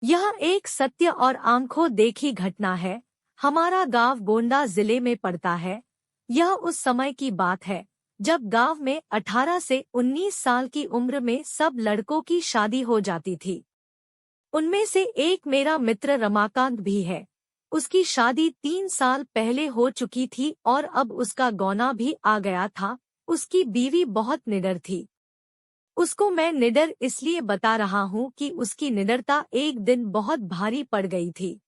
यह एक सत्य और आंखों देखी घटना है। हमारा गांव गोंडा जिले में पड़ता है। यह उस समय की बात है जब गांव में 18 से 19 साल की उम्र में सब लड़कों की शादी हो जाती थी। उनमें से एक मेरा मित्र रमाकांत भी है। उसकी शादी 3 साल पहले हो चुकी थी और अब उसका गौना भी आ गया था। उसकी बीवी बहुत निडर थी। उसको मैं निडर इसलिए बता रहा हूँ कि उसकी निडरता एक दिन बहुत भारी पड़ गई थी।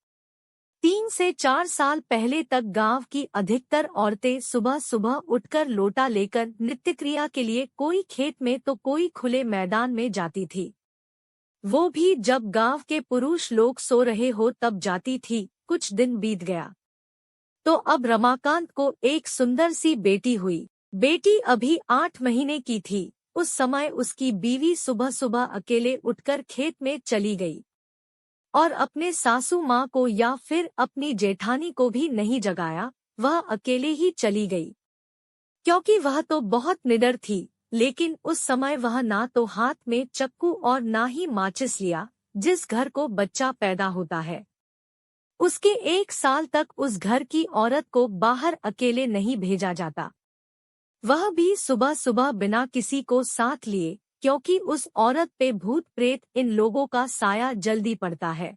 3 से 4 साल पहले तक गांव की अधिकतर औरतें सुबह सुबह उठकर लोटा लेकर नित्यक्रिया के लिए कोई खेत में तो कोई खुले मैदान में जाती थी। वो भी जब गांव के पुरुष लोग सो रहे हो तब जाती थी। कुछ दिन बीत गया तो अब रमाकांत को एक सुंदर सी बेटी हुई। बेटी अभी 8 महीने की थी। उस समय उसकी बीवी सुबह सुबह अकेले उठकर खेत में चली गई और अपने सासू माँ को या फिर अपनी जेठानी को भी नहीं जगाया। वह अकेले ही चली गई क्योंकि वह तो बहुत निडर थी। लेकिन उस समय वह ना तो हाथ में चक्कू और ना ही माचिस लिया। जिस घर को बच्चा पैदा होता है उसके 1 साल तक उस घर की औरत को बाहर अकेले नहीं भेजा जाता, वह भी सुबह सुबह बिना किसी को साथ लिए, क्योंकि उस औरत पे भूत प्रेत इन लोगों का साया जल्दी पड़ता है।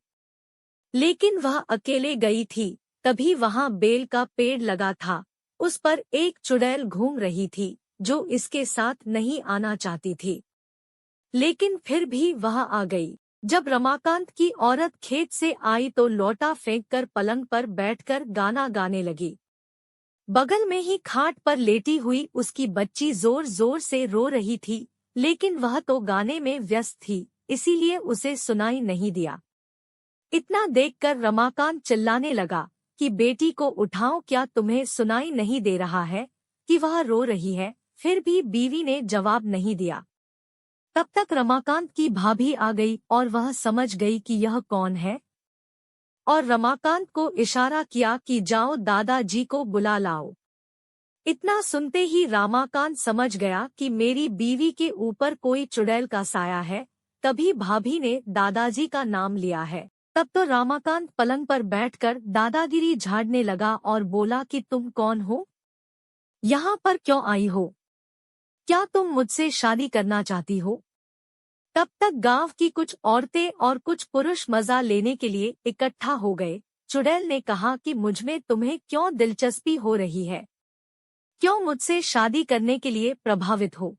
लेकिन वह अकेले गई थी। तभी वहां बेल का पेड़ लगा था। उस पर एक चुड़ैल घूम रही थी जो इसके साथ नहीं आना चाहती थी, लेकिन फिर भी वह आ गई। जब रमाकांत की औरत खेत से आई तो लौटा फेंककर पलंग पर बैठकर गाना गाने लगी। बगल में ही खाट पर लेटी हुई उसकी बच्ची जोर जोर से रो रही थी, लेकिन वह तो गाने में व्यस्त थी, इसीलिए उसे सुनाई नहीं दिया। इतना देखकर रमाकांत चिल्लाने लगा कि बेटी को उठाओ, क्या तुम्हें सुनाई नहीं दे रहा है कि वह रो रही है? फिर भी बीवी ने जवाब नहीं दिया। तब तक रमाकांत की भाभी आ गई और वह समझ गई कि यह कौन है और रमाकांत को इशारा किया कि जाओ दादाजी को बुला लाओ। इतना सुनते ही रमाकांत समझ गया कि मेरी बीवी के ऊपर कोई चुड़ैल का साया है। तभी भाभी ने दादाजी का नाम लिया है। तब तो रमाकांत पलंग पर बैठकर दादागिरी झाड़ने लगा और बोला कि तुम कौन हो? यहाँ पर क्यों आई हो? क्या तुम मुझसे शादी करना चाहती हो? तब तक गांव की कुछ औरतें और कुछ पुरुष मजा लेने के लिए इकट्ठा हो गए। चुड़ैल ने कहा कि मुझमें तुम्हें क्यों दिलचस्पी हो रही है? क्यों मुझसे शादी करने के लिए प्रभावित हो?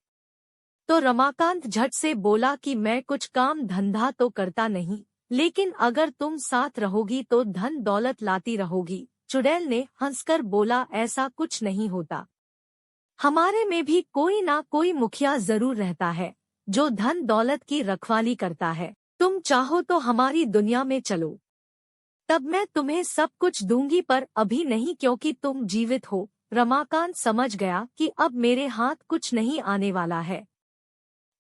तो रमाकांत झट से बोला कि मैं कुछ काम धंधा तो करता नहीं, लेकिन अगर तुम साथ रहोगी तो धन दौलत लाती रहोगी। चुड़ैल ने हंसकर बोला, ऐसा कुछ नहीं होता। हमारे में भी कोई ना कोई मुखिया जरूर रहता है जो धन दौलत की रखवाली करता है। तुम चाहो तो हमारी दुनिया में चलो, तब मैं तुम्हें सब कुछ दूंगी, पर अभी नहीं क्योंकि तुम जीवित हो। रमाकांत समझ गया कि अब मेरे हाथ कुछ नहीं आने वाला है।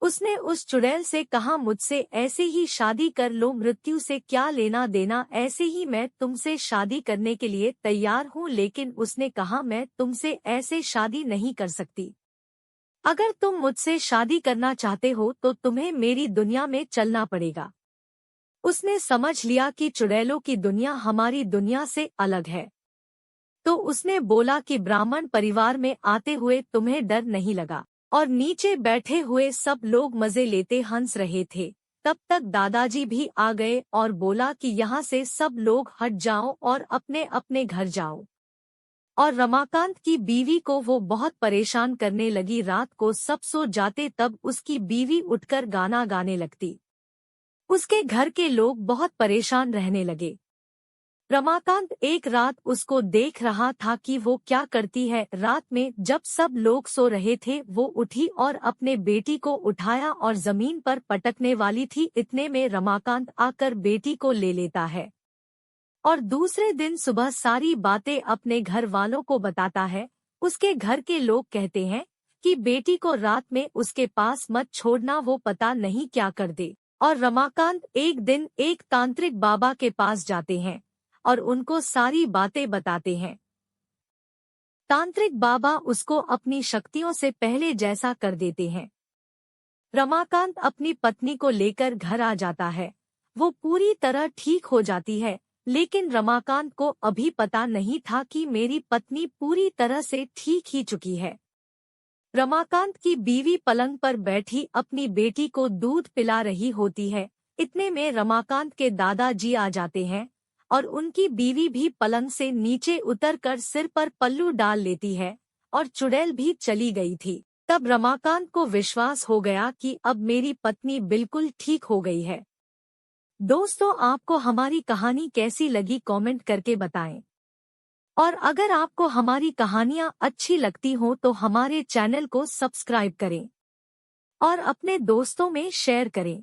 उसने उस चुड़ैल से कहा, मुझसे ऐसे ही शादी कर लो, मृत्यु से क्या लेना देना, ऐसे ही मैं तुमसे शादी करने के लिए तैयार हूँ। लेकिन उसने कहा, मैं तुमसे ऐसे शादी नहीं कर सकती। अगर तुम मुझसे शादी करना चाहते हो तो तुम्हें मेरी दुनिया में चलना पड़ेगा। उसने समझ लिया कि चुड़ैलों की दुनिया हमारी दुनिया से अलग है। तो उसने बोला कि ब्राह्मण परिवार में आते हुए तुम्हें डर नहीं लगा? और नीचे बैठे हुए सब लोग मजे लेते हंस रहे थे। तब तक दादाजी भी आ गए और बोला कि यहाँ से सब लोग हट जाओ और अपने अपने घर जाओ। और रमाकांत की बीवी को वो बहुत परेशान करने लगी। रात को सब सो जाते तब उसकी बीवी उठकर गाना गाने लगती। उसके घर के लोग बहुत परेशान रहने लगे। रमाकांत एक रात उसको देख रहा था कि वो क्या करती है। रात में जब सब लोग सो रहे थे वो उठी और अपने बेटी को उठाया और जमीन पर पटकने वाली थी। इतने में रमाकांत आकर बेटी को ले लेता है और दूसरे दिन सुबह सारी बातें अपने घर वालों को बताता है। उसके घर के लोग कहते हैं कि बेटी को रात में उसके पास मत छोड़ना, वो पता नहीं क्या कर दे। और रमाकांत एक दिन एक तांत्रिक बाबा के पास जाते हैं और उनको सारी बातें बताते हैं। तांत्रिक बाबा उसको अपनी शक्तियों से पहले जैसा कर देते हैं। रमाकांत अपनी पत्नी को लेकर घर आ जाता है। वो पूरी तरह ठीक हो जाती है। लेकिन रमाकांत को अभी पता नहीं था कि मेरी पत्नी पूरी तरह से ठीक ही चुकी है। रमाकांत की बीवी पलंग पर बैठी अपनी बेटी को दूध पिला रही होती है। इतने में रमाकांत के दादाजी आ जाते हैं और उनकी बीवी भी पलंग से नीचे उतरकर सिर पर पल्लू डाल लेती है और चुड़ैल भी चली गई थी। तब रमाकांत को विश्वास हो गया कि अब मेरी पत्नी बिल्कुल ठीक हो गई है। दोस्तों, आपको हमारी कहानी कैसी लगी कमेंट करके बताएं। और अगर आपको हमारी कहानियाँ अच्छी लगती हो तो हमारे चैनल को सब्सक्राइब करें और अपने दोस्तों में शेयर करें।